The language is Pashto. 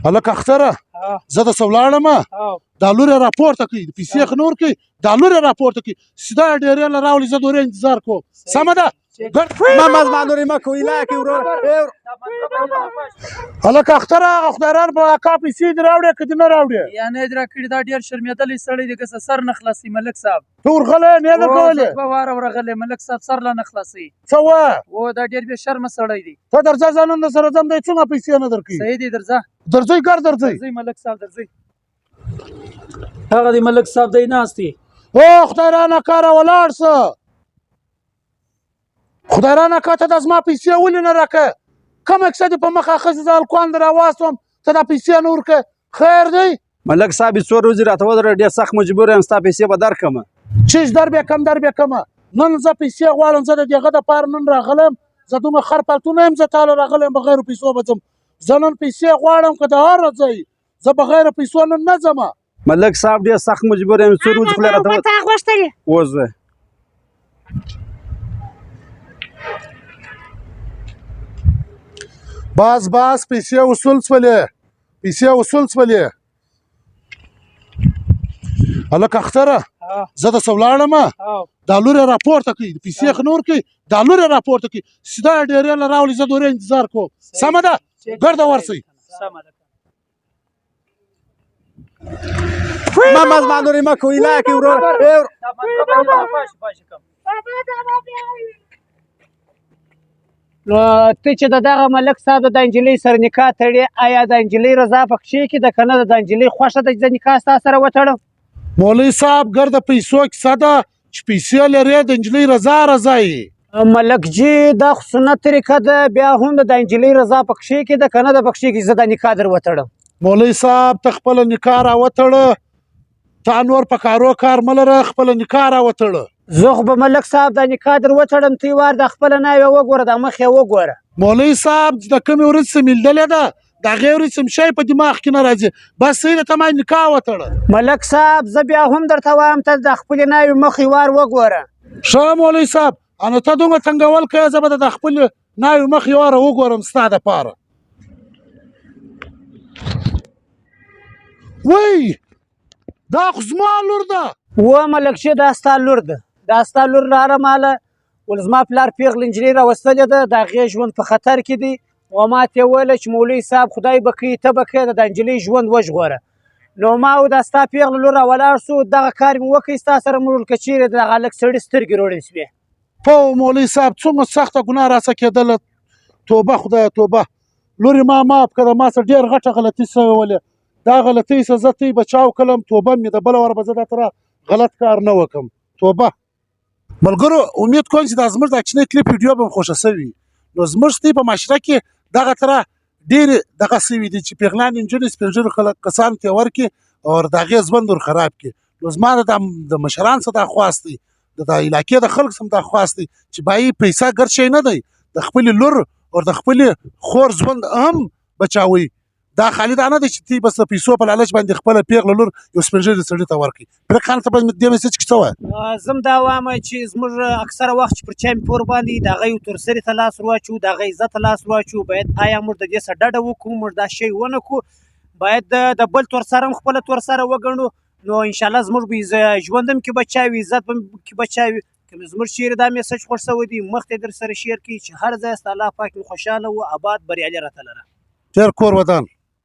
هلکه اختره زه درسه ولاړم دا لور یې راپورته کوي د پیسې خو نور کوي دا لور یې راپورته کوي سیده یې ډېرې له راولي زه د ورې انتظار کوم سمه ده ما نورې مه کوئ لاکې ورور هلکه اختره هغه خدایران په اکا پیسې دې راوړې که دې نه راوړې یعنې دې راکړي دا ډېر شرمېدلی سړی دی که څه سر نه خلاصي ملک صاحب ته ورغلی یې نه درکولې دوه واره ورغلی ملک صاحب سر لا نه خلاصي څه وایه او دا ډېر بې شرمه سړی دی ته درځه زه نن درسره ځم دی څومره پیسې نه درکوي صحیح دی درځه درځئ ګر درځئ درځئ ملک صاحب درځئ هغه دی ملک صاحب دی ناست دی او خدایرانه کاره ولاړ شه خدایرانه که ته دا زما پیسې ولې نه راکړې کومه کیسه دې په مخ اخیستې زه هلکوان در راواستوم ته دا پیسې نه ورکړې خیر دی ملک صاحب څو ورځې راته ودرې ډېر سخت مجبور یم ستا پیسې به درکړمه چیش در بې کمه نن زه پیسې غواړم زه د دغه دپاره نن راغلی یم زه دومره خر پلتونه یم زه تاله راغلی یم بغیر پیسو به ځم زه نن پیسې غواړم که د هر ځای زه بغیر پیسو نن نه ځم ملک صاحب ډېر سخت مجبور یم څو ورځې خولې راته وځه بس پیسې وصول شولې هلکه اختره زه درسه ولاړم دا لور یې راپورته کوي د پیسې خو نور کوي دا لور یې راپورته کوي سیده یې ډېرې له راولي زه د ورې انتظار کوم سمه ده ګرده ورسئ ما نورې مه کوئ لاکې ورور نو ته چې دغه ملک صاحب د نجلۍ سره نکاح تړې آیا د نجلۍ رضا په کښې کې ده که نه د نجلۍ خوښه ده چې د نکاح ستا سره وتړم مولوي صاحب ګرده پیسو کیسه ده چې پیسې لرې د نجلۍ رضا یې ملک جي دا خو سنت طریقه ده بیا هم د نجلۍ رضا په کښې کې ده که نه ده په کښې کې زه د نکاح در وتړم مولوي صاحب ته خپله نکاح راوتړه تا نور په کارو کار مه لره خپله نکاح راوتړه زه خو به ملک صاحب د نکاح در وتړم ته یې وار د خپله ناوې وګوره د مخ یې وګوره مولوي صاحب د کومې ورځې څه میلدلې ده د هغې ورځې څه شی په دماغ کې نه راځي بس صحیح ده ته ما نکاح وتړه ملک صاحب زه بیا هم درته وایم ته د خپلې ناوې مخ یې وار وګوره ښه مولوي صاحب نو ته دومره تنګول کوې زه به د خپلې ناوې مخ یې واره وګورم ستا دپاره وی دا خو زما لور ده و ملک شي دا ستا لور ده دا ستا لور راره ماله ول زما پلار پیغله نجلۍ راوستلې ده د هغې ژوند په خطر کې دی و ما ته یې وویله چې مولوي صاحب خدای به کوي ته به کوې د نجلۍ ژوند وژغوره نو ما و دا ستا پیغله لور راولاړ سو دغه کار مې وکړ ستا سره موږ که چیرې د هغه هلک سړي سترګې روړې شوې په مولوي صاحب څومره سخته ګناه راڅه کېدله توبه خدایه توبه لورې ما معاف کړه ما څه ډېر غټه غلطي شوولې دا غلطۍ څه زه ته یې بچاو کړم توبه مې د بله واره به زه دا تره غلط کار نه وکړم توبه ملګرو امید کوم چې دا زموږ دا کوچنی کلیپ ویډیو به م خوښه شوي نو زموږ ستۍ په معاشره کې دغه تره ډېرې دغه شوي دي چې پیغلانې نجونې سپین ږیرو کسانو ته یې ورکړي او د هغې ژوند ور خراب کړي نو زما د مشرانو څخه دا خواست دی د علاقې د خلکو څخه دا خواست دی چې بایي پیسه ګرد شی نه دی د خپلې لور او د خپلې خور ژوند هم بچاوئ دا خالي دا نه دی چې تی بس د پیسو په لالچ باندې خپله پیغله لور یو سپین ږیري سړي ته ورکړي پرېک خان ته به دې میسج کې څه وایه زه هم دا وایم چې زموږ اکثره وخت چې پر چا مې پور باندې د هغه یو تورسري ته لاس ورواچو د هغه عزت ته لاس ورواچو باید آیا موږ د دې څخه ډډه وکړو موږ دا شی ونه کړو باید د بل تورسره هم خپله تورسره وګڼو نو انشاءالله زموږ به ژوند هم کې بچا وي عزت به کې بچا وي که زموږ چیرې دا میسج خوښ شوی دی مخکې در سره شیر کړي چې هر ځای ستا الله پاک مې خوشحاله و اباد بریالي راته لره ډېر کور ودان